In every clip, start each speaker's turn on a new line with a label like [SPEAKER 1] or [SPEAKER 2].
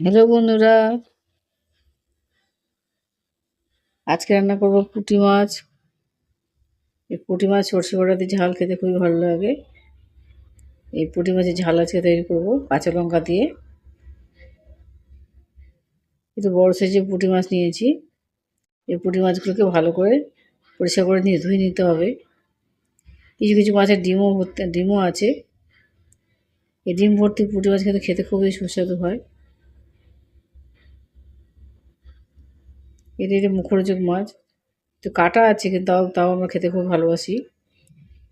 [SPEAKER 1] Hello বন্ধুরা, আজকে রান্না করব পুঁটি মাছ। এই পুঁটি মাছ সর্ষে বাটা দিয়ে ঝাল খেতে খুবই ভালো লাগে। এই পুঁটি মাছের ঝাল আজকে তৈরি করব কাঁচা লঙ্কা দিয়ে। একটু বড় সাইজের পুঁটি মাছ নিয়েছি। এই পুঁটি মাছগুলোকে ভালো করে পরিষ্কার করে নিয়ে ধুয়ে নিতে হবে। কিছু কিছু মাছের ডিমও আছে। এই ডিম ভর্তি পুঁটি মাছ কিন্তু খেতে খুবই সুস্বাদু হয়। এটা মুখরোচক মাছ। তো কাটা আছে, কিন্তু তাও তাও আমরা খেতে খুব ভালোবাসি।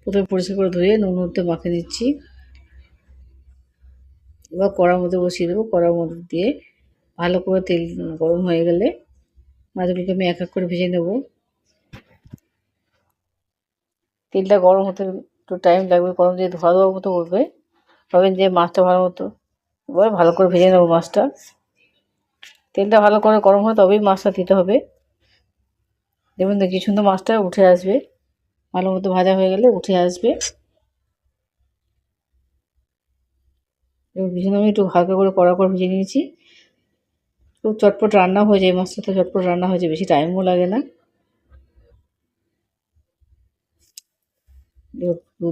[SPEAKER 1] প্রথমে পরিষ্কার করে ধুয়ে নুন হলুদে মাখিয়ে নিচ্ছি। এবার কড়ার মধ্যে বসিয়ে দেবো। কড়ার মধ্যে দিয়ে ভালো করে তেল গরম হয়ে গেলে মাছগুলোকে আমি এক এক করে ভেজে নেব। তেলটা গরম হতে একটু টাইম লাগবে, গরম দিয়ে ধোয়া ধোয়ার মতো উঠবে, তবে যে মাছটা ভালো মতো এবার ভালো করে ভেজে নেবো মাছটা। তেলটা ভালো করে গরম হয় তবেই মাছটা দিতে হবে। দেখুন কি সুন্দর মাছটা উঠে আসবে, ভালো মতো ভাজা হয়ে গেলে উঠে আসবে। এবং ভীষণ আমি একটু হালকা করে কড়া করে ভেজে নিয়েছি। খুব চটপট রান্না হয়ে যায়, মাছটা তো চটপট রান্না হয়ে যায়, বেশি টাইমও লাগে না।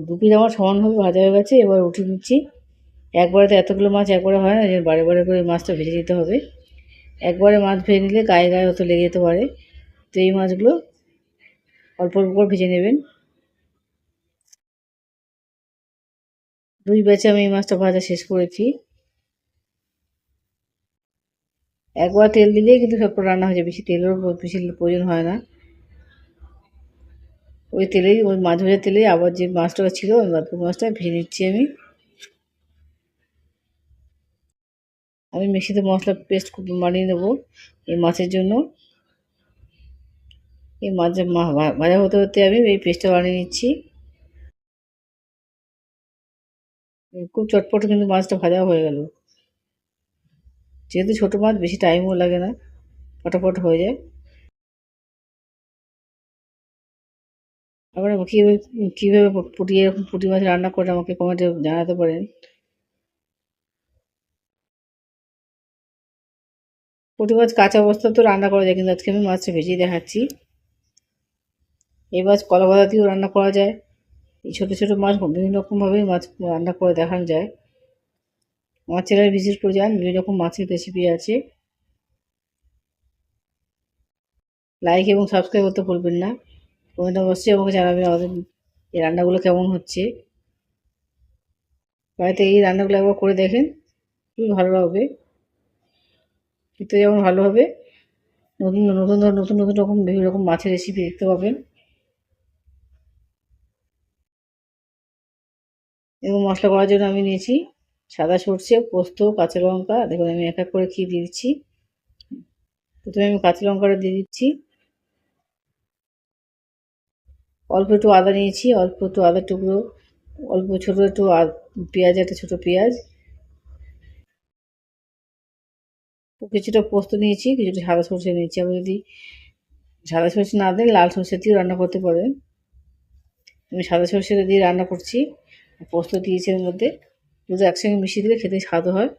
[SPEAKER 1] দু পিস আমার সমানভাবে ভাজা হয়ে গেছে, এবার উঠিয়ে নিচ্ছি। একবারে তো এতগুলো মাছ একবারে হয় না, যে বারে বারে করে মাছটা ভেজে দিতে হবে। একবারে মাছ ভেজে নিলে গায়ে গায়ে হয়তো লেগে যেতে পারে। তো এই মাছগুলো অল্প অল্প করে ভেজে নেবেন। দুই ব্যাচে আমি এই মাছটা ভাজা শেষ করেছি। একবার তেল দিলেই কিন্তু সব রান্না হয়ে যায়, বেশি প্রয়োজন হয় না। ওই তেলেই, ওই মাছ ভাজার তেলেই আবার যে মাছটা ছিল ওই মাছটা ভেজে নিচ্ছি আমি। আমি মিক্সিতে মশলা পেস্ট বানিয়ে নেবো এই মাছের জন্য। এই মাছ ভাজা হতে হতে আমি এই পেস্টটা বানিয়ে নিচ্ছি। খুব চটপট কিন্তু মাছটা ভাজা হয়ে গেল। যেহেতু ছোটো মাছ বেশি টাইমও লাগে না, ফটাফট হয়ে যায়। আপনারা কীভাবে এরকম পুঁটি মাছ রান্না করে আমাকে কমেন্টে জানাতে পারেন। পুঁটি মাছ কাঁচা অবস্থা তো রান্না করা যায়, কিন্তু আজকে আমি মাছটা ভেজেই দেখাচ্ছি। এই মাছ কলা পাতা দিয়েও রান্না করা যায়। এই ছোটো ছোটো মাছ বিভিন্ন রকমভাবেই মাছ রান্না করে দেখানো যায়। আমার চ্যানেল ভিজিট করে যান, বিভিন্ন রকম মাছের রেসিপি আছে। লাইক এবং সাবস্ক্রাইব করতে ভুলবেন না। কমেন্ট অবশ্যই আমাকে জানাবেন আমাদের এই রান্নাগুলো কেমন হচ্ছে। বাড়িতে এই রান্নাগুলো একবার করে দেখেন, খুবই ভালো লাগবে। খেতে যেমন ভালো হবে, নতুন নতুন নতুন নতুন রকম বিভিন্ন রকম মাছের রেসিপি দেখতে পাবেন। এবং মশলা করার জন্য আমি নিয়েছি সাদা সর্ষে, পোস্ত, কাঁচা লঙ্কা। দেখুন আমি এক এক করে কি দিয়ে দিচ্ছি। প্রথমে আমি কাঁচা লঙ্কাটা দিয়ে দিচ্ছি। অল্প একটু আদা নিয়েছি, অল্প একটু আদার টুকরো, অল্প ছোটো একটু পেঁয়াজ, একটা ছোটো পেঁয়াজ, কিছুটা পোস্ত নিয়েছি, কিছুটা সাদা সর্ষে নিয়েছি। আপনি যদি সাদা সর্ষে না দেন লাল সর্ষে দিয়েও রান্না করতে পারেন। আমি সাদা সর্ষেটা দিয়ে রান্না করছি। পোস্ত দিয়েছি এর মধ্যে, দুটো একসঙ্গে মিশিয়ে দিলে খেতে স্বাদ হয়।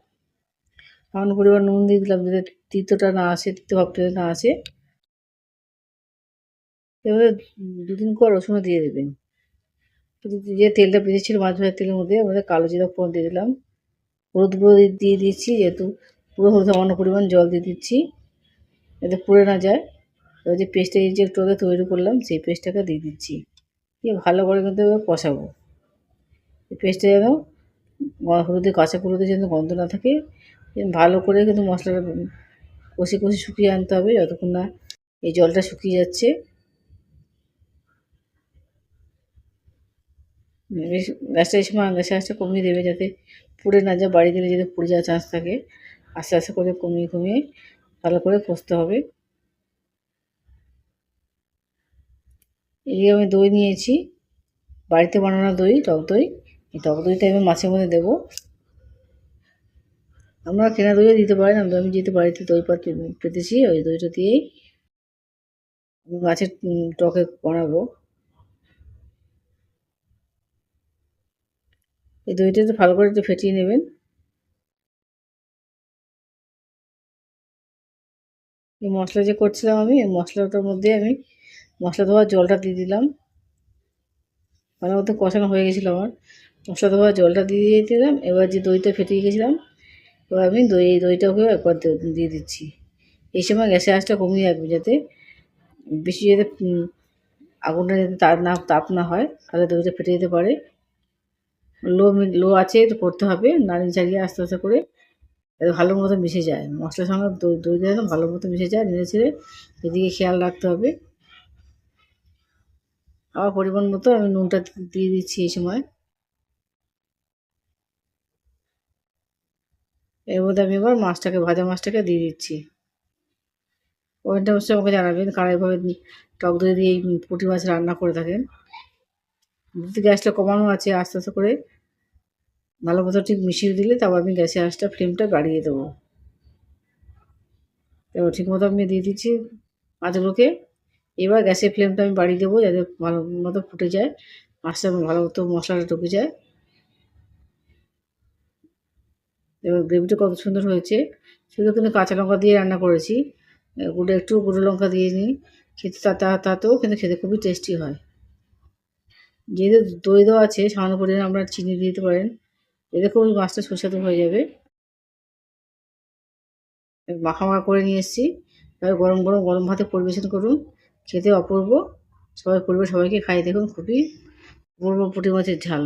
[SPEAKER 1] সামান্য পরিমাণ নুন দিয়ে দিলাম, যাতে তিতোটা না আসে, তিতো ভাবটা না আসে। এবারে 2-3 কোয়া রসুনও দিয়ে দেবেন। যে তেলটা বেঁচেছিল মাছ ভাজার তেলের মধ্যে আমাদের কালো জিরা ফোড়ন দিয়ে দিলাম। হলুদ গুঁড়ো দিয়ে দিচ্ছি, যেহেতু পুরো হলুদ সামান্য পরিমাণ জল দিয়ে দিচ্ছি যাতে পুড়ে না যায়। এবার যে পেস্টটা যে একটু আগে তৈরি করলাম সেই পেস্টটাকে দিয়ে দিচ্ছি, দিয়ে ভালো করে কিন্তু এবার কষাবো। এই পেস্টটা যেন কাঁচা হলুদের যেন গন্ধ না থাকে, ভালো করে কিন্তু মশলাটা কষে কষে শুকিয়ে আনতে হবে যতক্ষণ না এই জলটা শুকিয়ে যাচ্ছে। বেশ গ্যাসটা এই সময় গ্যাসের আঁচটা কমিয়ে দেবে, যাতে পুড়ে না যায়। বাড়ি দিলে যাতে পুড়ে যাওয়ার চান্স থাকে। আস্তে আস্তে করে কমিয়ে কমিয়ে ভালো করে কষতে হবে। এদিকে আমি দই নিয়েছি, বাড়িতে বানানো দই, টক দই। এই টক দইটা আমি মাছের মধ্যে দেবো। আপনারা কেনা দইও দিতে পারেন, আমি যেহেতু বাড়িতে দই পেতেছি ওই দইটা দিয়েই আমি মাছের টকে বানাবো। এই দইটা একটু ভালো করে একটু ফেটিয়ে নেবেন। এই মশলা যে করছিলাম আমি, এই মশলাটার মধ্যে আমি মশলা ধোয়ার জলটা দিয়ে দিলাম। ভালো মতো কষানো হয়ে গেছিলো আমার, মশলা ধোয়ার জলটা দিয়ে দিলাম। এবার যে দইটা ফেটিয়ে গেছিলাম, এবার আমি দইটাকেও একবার দিয়ে দিচ্ছি। এই সময় গ্যাসের আঁচটা কমিয়ে রাখবি, যাতে বেশি যাতে আগুনটা যাতে তাপ না হয়, তাহলে দইটা ফেটে যেতে পারে। লো আছে করতে হবে, নাড়িয়ে চাড়িয়ে আস্তে আস্তে করে যাতে ভালো মতো মিশে যায় মশলার সঙ্গে। দইটা যেন ভালো মতো মিশে যায়, নেড়ে ছেড়ে এদিকে খেয়াল রাখতে হবে। আবার পরিমাণ মতো আমি নুনটা দিয়ে দিচ্ছি এই সময়। এর মধ্যে আমি এবার ভাজা মাছটাকে দিয়ে দিচ্ছি। ওইটা অবশ্যই আমাকে জানাবেন কারা এভাবে টক দই দিয়ে এই পুঁটি মাছ রান্না করে থাকেন। যদি গ্যাসটা কমানো আছে, আস্তে আস্তে করে ভালো মতো ঠিক মিশিয়ে দিলে তারপর আমি গ্যাসের আঁচটা ফ্লেমটা বাড়িয়ে দেবো। এবার ঠিক মতো আমি দিয়ে দিচ্ছি মাছগুলোকে। এবার গ্যাসের ফ্লেমটা আমি বাড়িয়ে দেবো, যাতে ভালো মতো ফুটে যায়, মাছটা ভালো মতো মশলাটা ঢুকে যায়। এবার গ্রেভিটা কত সুন্দর হয়েছে, শুধু কিন্তু কাঁচা লঙ্কা দিয়ে রান্না করেছি, একটু গুঁড়ো লঙ্কা দিয়ে নিই, খেতে তাতেও কিন্তু খেতে খুবই টেস্টি হয়। যেহেতু দই দেওয়া আছে, সামান্য পরিমাণে আপনারা চিনি দিয়ে দিতে পারেন, এতে করে মাছটা সুস্বাদু হয়ে যাবে। মাখা মাখা করে নিয়ে এসেছি, এবার গরম ভাতে পরিবেশন করুন, খেতে অপূর্ব। সবাইকে খাইয়ে দেখুন, খুবই অপূর্ব পুঁটি মাছের ঝাল।